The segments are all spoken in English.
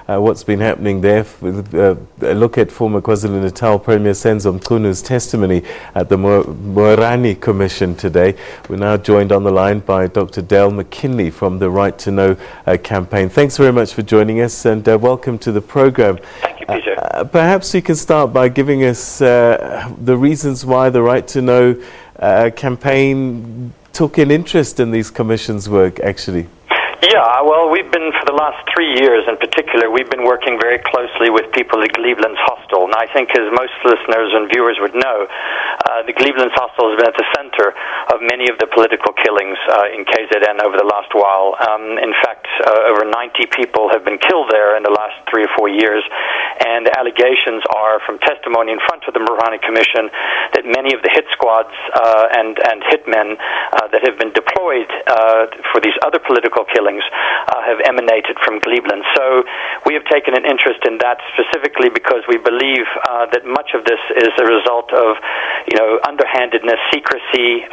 what's been happening there with a look at former KwaZulu-Natal Premier Senzo Mchunu's testimony at the Moerane Commission today. We're now joined on the line by Dr. Dale McKinley from the Right to Know campaign. Thanks very much for joining us and welcome to the program. Thank you, Peter. Perhaps you can start by giving us the reasons why the Right to Know campaign took an interest in these commissions' work, actually. Yeah, well, we've been, for the last 3 years in particular, we've been working very closely with people at Cleveland's Hostel. And I think, as most listeners and viewers would know, the Cleveland's Hostel has been at the center of many of the political killings in KZN over the last while. In fact, over 90 people have been killed there in the last 3 or 4 years. And the allegations are, from testimony in front of the Moerane Commission, that many of the hit squads and hitmen that have been deployed for these other political killings have emanated from Cleveland. So we have taken an interest in that specifically because we believe that much of this is a result of, underhandedness, secrecy,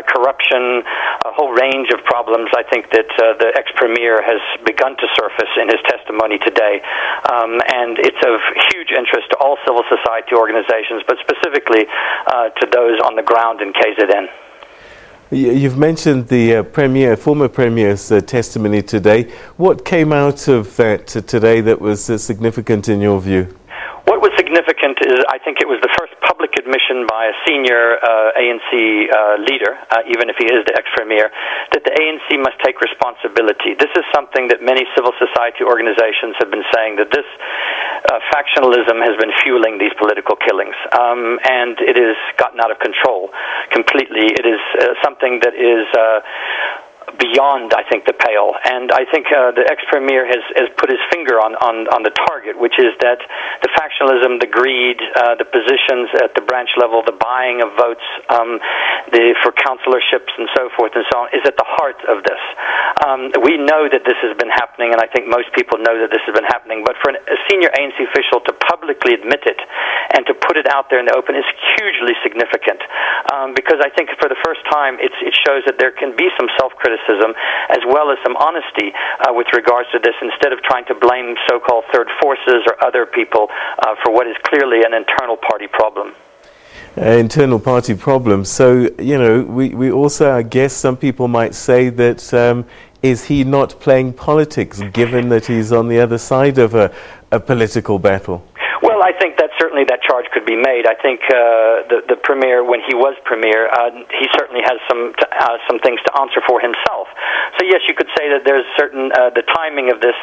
corruption, a whole range of problems. I think that the ex-premier has begun to surface in his testimony today. And it's of huge interest to all civil society organizations, but specifically to those on the ground in KZN. You've mentioned the former Premier's testimony today. What came out of that today that was significant in your view? What was significant is, I think it was the first public admission by a senior ANC leader, even if he is the ex-premier, that the ANC must take responsibility. This is something that many civil society organizations have been saying, that this factionalism has been fueling these political killings, and it has gotten out of control completely. It is something that is beyond, I think, the pale. And I think the ex-premier has put his finger on the target, which is that the factionalism, the greed, the positions at the branch level, the buying of votes for councilorships and so forth and so on, is at the heart of this. We know that this has been happening, and I think most people know that this has been happening, but for a senior ANC official to publicly admit it and to put it out there in the open is hugely significant, because I think for the first time it shows that there can be some self-criticism as well as some honesty with regards to this, instead of trying to blame so-called third forces or other people for what is clearly an internal party problem. Internal party problem. So, we also, I guess some people might say that is he not playing politics, given that he's on the other side of a political battle? Well, I think that certainly that charge could be made. I think the premier, when he was premier, he certainly has some things to answer for himself. So yes, you could say that there's certain the timing of this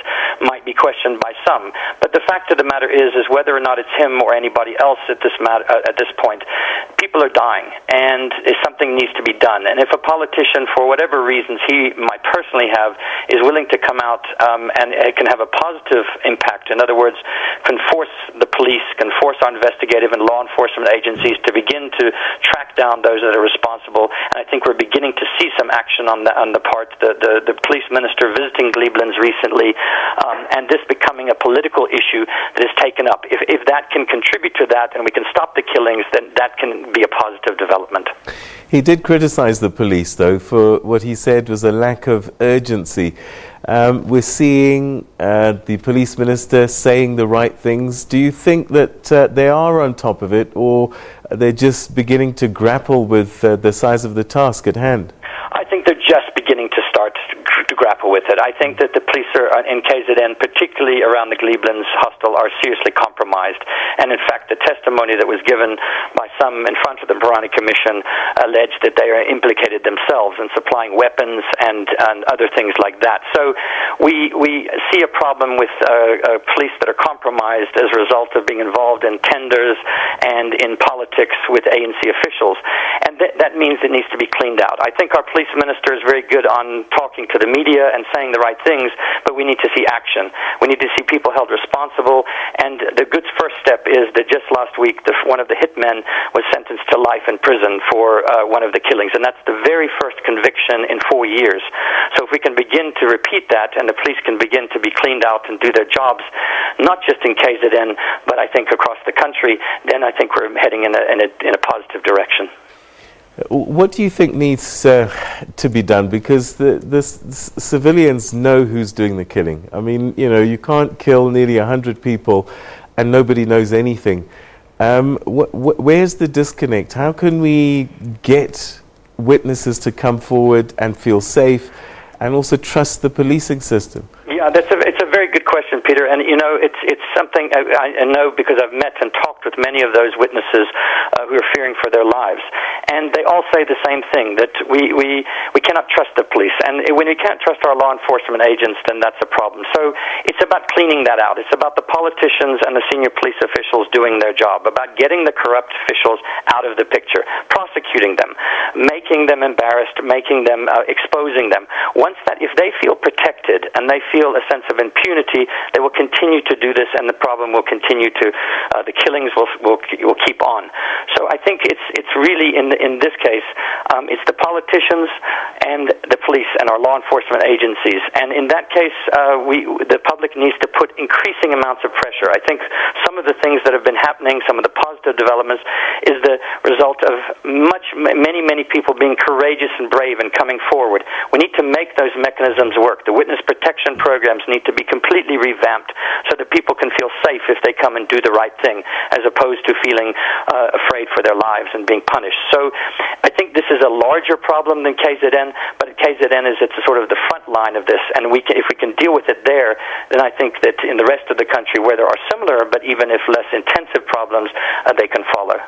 might be questioned by some. But the fact of the matter is whether or not it's him or anybody else at this point, people are dying, and something needs to be done. And if a politician, for whatever reasons he might personally have, is willing to come out and it can have a positive impact, in other words, can force the police, can force our investigative and law enforcement agencies to begin to track down those that are responsible. And I think we're beginning to see some action on the part, the police minister visiting Cleveland's recently, and this becoming a political issue that is taken up. If that can contribute to that and we can stop the killings, then that can be a positive development. He did criticize the police, though, for what he said was a lack of urgency. We're seeing the police minister saying the right things. Do you think that they are on top of it, or they're just beginning to grapple with the size of the task at hand? I think they're just beginning to start to grapple with it. I think that the police in KZN, particularly around the Cleveland's Hostel, are seriously compromised. And in fact, the testimony that was given by some in front of the Moerane Commission alleged that they are implicated themselves in supplying weapons and other things like that. So we see a problem with police that are compromised as a result of being involved in tenders and in politics with ANC officials. And that means it needs to be cleaned out. I think our police minister is very good on talking to the media and saying the right things, but we need to see action. We need to see people held responsible, and the good first step is that just last week one of the hitmen was sentenced to life in prison for one of the killings, and that's the very first conviction in 4 years. So if we can begin to repeat that and the police can begin to be cleaned out and do their jobs, not just in KZN, but I think across the country, then I think we're heading in a positive direction. What do you think needs to be done? Because the civilians know who's doing the killing. I mean, you know, you can't kill nearly 100 people and nobody knows anything. Where's the disconnect? How can we get witnesses to come forward and feel safe and also trust the policing system? Yeah, it's a very good question, Peter. And you know, it's something I know because I've met and talked with many of those witnesses who are fearing for their lives, and they all say the same thing, that we cannot trust the police, and when we can't trust our law enforcement agents, then that's a problem. So it's about cleaning that out. It's about the politicians and the senior police officials doing their job, about getting the corrupt officials out of the picture, prosecuting them, making them embarrassed, making them exposing them. Once that, if they feel protected and they feel a sense of impunity, they will continue to do this, and the problem will continue to, the killings will keep on. So I think it's really in this case, it's the politicians and the police and our law enforcement agencies, and in that case, the public needs to put increasing amounts of pressure. I think some of the things that have been happening, some of the positive developments, is the result of many people being courageous and brave and coming forward. We need to make those mechanisms work. The witness protection programs need to be completely revamped so that people can feel safe if they come and do the right thing, as opposed to feeling afraid for their lives and being punished. So I think this is a larger problem than KZN, but KZN is it's sort of the front line of this, and if we can deal with it there, then I think that in the rest of the country where there are similar but even if less intensive problems, they can follow.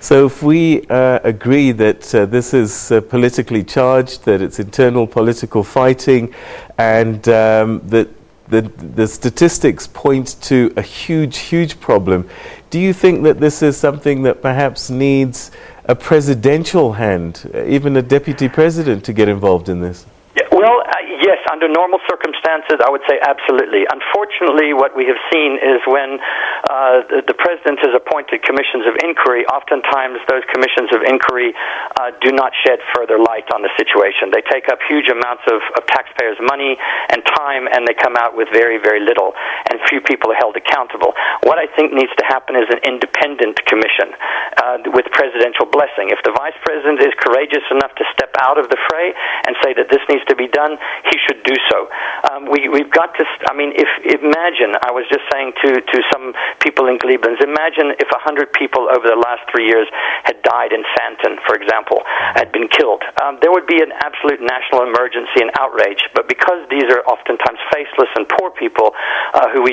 So if we agree that this is politically charged, that it's internal political fighting, and that the statistics point to a huge problem, do you think that this is something that perhaps needs a presidential hand, even a deputy president, to get involved in this? Well, yes, under normal circumstances, I would say absolutely. Unfortunately, what we have seen is when the president has appointed commissions of inquiry, oftentimes those commissions of inquiry do not shed further light on the situation. They take up huge amounts of taxpayers' money and time, and they come out with very little, and few people are held accountable. What I think needs to happen is an independent commission with presidential blessing. If the vice president is courageous enough to step out of the fray and say that this needs to be done, he should do so. We've got to, I mean, imagine, I was just saying to some people in Cleveland, imagine if 100 people over the last 3 years had died in Sandton, for example, had been killed. There would be an absolute national emergency and outrage, but because these are oftentimes faceless and poor people who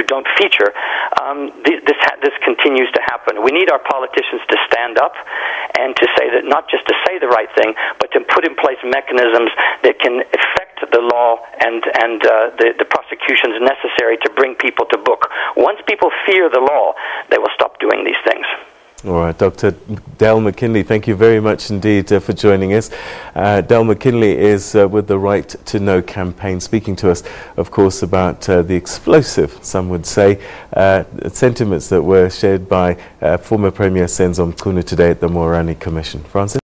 don't feature, this continues to happen. We need our politicians to stand up and to say that, not just to say the right thing, but to put in place mechanisms that can affect the law and the prosecutions necessary to bring people to book. Once people fear the law, they will stop doing these things. All right, Dr. Dale McKinley, thank you very much indeed for joining us. Dale McKinley is with the Right to Know campaign, speaking to us, of course, about the explosive, some would say, sentiments that were shared by former Premier Senzo Mchunu today at the Moerane Commission. Francis?